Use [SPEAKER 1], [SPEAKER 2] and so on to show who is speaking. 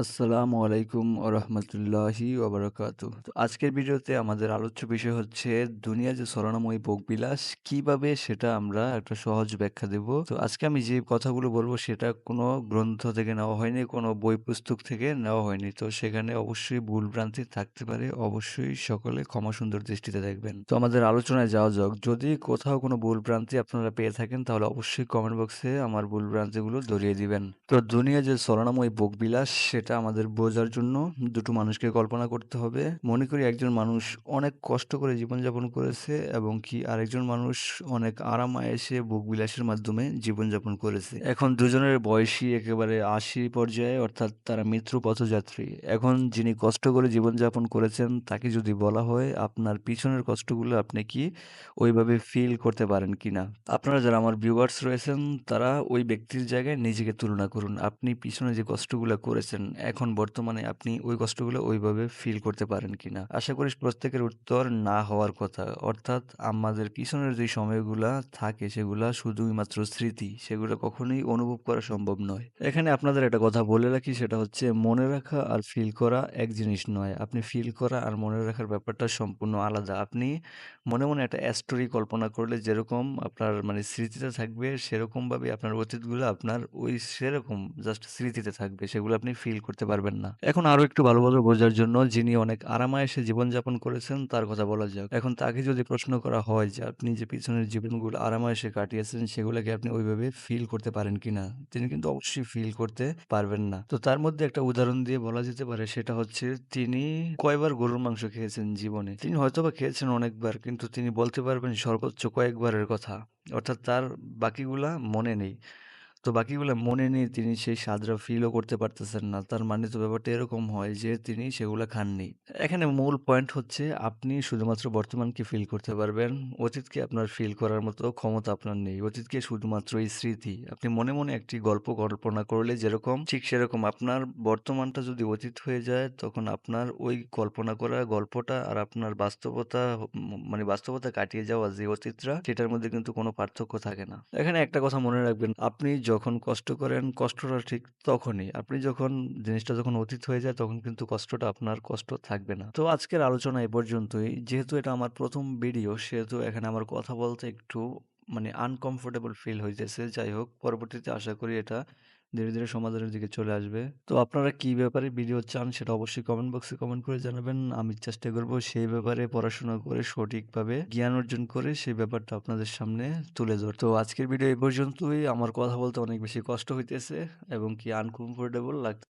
[SPEAKER 1] আসসালামু আলাইকুম ওরহমতুল্লাহি ওবারাকাতুহ। তো আজকের ভিডিওতে আমাদের আলোচ্য বিষয় হচ্ছে দুনিয়া যে ছলনাময়ী ভোগবিলাস কিভাবে সেটা আমরা একটা সহজ ব্যাখ্যা দেব। তো আজকে আমি যে কথাগুলো বলবো সেটা কোনো গ্রন্থ থেকে নেওয়া হয়নি, কোনো বই পুস্তক থেকে নেওয়া হয়নি। তো সেখানে অবশ্যই ভুল ভ্রান্তি থাকতে পারে। অবশ্যই সকলে ক্ষমা সুন্দর দৃষ্টিতে দেখবেন। তো আমাদের আলোচনায় যাওয়া যাক। যদি কোথাও কোনো ভুল ভ্রান্তি আপনারা পেয়ে থাকেন তাহলে অবশ্যই কমেন্ট বক্সে আমার ভুল ভ্রান্তিগুলো ধরিয়ে দিবেন। তো দুনিয়া যে ছলনাময়ী ভোগবিলাস সেটা আমাদের বোঝার জন্য দুটো মানুষকে কল্পনা করতে হবে। মনে করি একজন মানুষ অনেক কষ্ট করে জীবনযাপন করেছে এবং কি আরেকজন মানুষ অনেক আরাম-আয়েশে ভোগবিলাসের মাধ্যমে জীবনযাপন করেছে। এখন দুজনের বয়সই একেবারে ৮০ পর্যায়ে, অর্থাৎ তারা মৃত্যু পথযাত্রী। এখন যিনি কষ্ট করে জীবনযাপন করেছেন তাকে যদি বলা হয় আপনার পিছনের কষ্টগুলো আপনি কি ওইভাবে ফিল করতে পারেন কিনা? আপনারা যারা আমার ভিউয়ার্স রয়েছেন তারা ওই ব্যক্তির জায়গায় নিজেকে তুলনা করুন। আপনি পিছনে যে কষ্টগুলা করেছেন, এখন বর্তমানে আপনি ওই কষ্টগুলো ওইভাবে ফিল করতে পারেন কিনা? আশা করি প্রত্যেকের উত্তর না হওয়ার কথা। অর্থাৎ আমাদের পিছনের যে সময়গুলা থাকে সেগুলা শুধুই মাত্র স্মৃতি। সেগুলো কখনোই অনুভব করা সম্ভব নয়। এখানে আপনাদের একটা কথা বলে রাখি, সেটা হচ্ছে মনে রাখা আর ফিল করা এক জিনিস নয়। আপনি ফিল করা আর মনে রাখার ব্যাপারটা সম্পূর্ণ আলাদা। আপনি মনে একটা স্টোরি কল্পনা করলে যেরকম আপনার মানে স্মৃতিতে থাকবে, সেরকমভাবে আপনার অতীতগুলো আপনার ওই সেরকম জাস্ট স্মৃতিতে থাকবে। সেগুলো আপনি ফিল করতে পারবেন না। এখন আরো একটু ভালোভাবে বোঝার জন্য যিনি অনেক আরাম-আয়েশে জীবনযাপন করেছেন তার কথা বলা যাক। এখন তাকে যদি প্রশ্ন করা হয় যে আপনি যে পিছনের জীবনগুলো আরাম-আয়েশে কাটিয়েছেন সেগুলাকে আপনি ওইভাবে ফিল করতে পারেন কিনা? তিনি কিন্তু অবশ্যই ফিল করতে পারবেন না। তো তার মধ্যে একটা উদাহরণ দিয়ে বলা যেতে পারে, সেটা হচ্ছে তিনি কয়বার গরুর মাংস খেয়েছেন জীবনে? তিনি হয়তোবা খেয়েছেন অনেকবার, কিন্তু তিনি বলতে পারবেন সর্বোচ্চ কয়েকবারের কথা। অর্থাৎ তার বাকিগুলা মনে নেই। তো বাকিগুলা মনে নেই, তিনি সেই স্বাদটা ফিলও করতে পারতেছেন না। তার মানে তো ব্যাপারটা এরকম হয় যে তিনি সেগুলা খাননি। এখানে মূল পয়েন্ট হচ্ছে আপনি শুধুমাত্র বর্তমানকে ফিল করতে পারবেন। অতীতকে আপনার ফিল করার মতো ক্ষমতা আপনার নেই। অতীতকে শুধুমাত্রই স্মৃতি। আপনি মনে একটি গল্প কল্পনা করলে যেরকম, ঠিক সেরকম আপনার বর্তমানটা যদি অতীত হয়ে যায়, তখন আপনার ওই কল্পনা করা গল্পটা আর আপনার বাস্তবতা মানে বাস্তবতা কাটিয়ে যাওয়া যে অতীতটা, সেটার মধ্যে কিন্তু কোনো পার্থক্য থাকে না। এখানে একটা কথা মনে রাখবেন, আপনি যখন কষ্ট করেন কষ্টটা ঠিক তখনই। আপনি যখন জিনিসটা যখন অতীত হয়ে যায় তখন কিন্তু কষ্টটা আপনার কষ্ট থাকবে না। তো আজকের আলোচনা এ পর্যন্তই। যেহেতু এটা আমার ১ম ভিডিও সেহেতু এখানে আমার কথা বলতে একটু মানে আনকমফোর্টেবল ফিল হইতেছে। যাই হোক, পরবর্তীতে আশা করি এটা ধীরে সমাধানের দিকে চলে আসবে। তো আপনারা কি ব্যাপারে ভিডিও চান সেটা অবশ্যই কমেন্ট বক্সে কমেন্ট করে জানাবেন। আমি চেষ্টা করব সেই ব্যাপারে পড়াশোনা করে সঠিকভাবে জ্ঞান অর্জন করে সেই ব্যাপারটা আপনাদের সামনে তুলে ধরতে। তো আজকের ভিডিও এই পর্যন্তই। আমার কথা বলতে অনেক বেশি কষ্ট হইতেছে এবং কি আনকমফোর্টেবল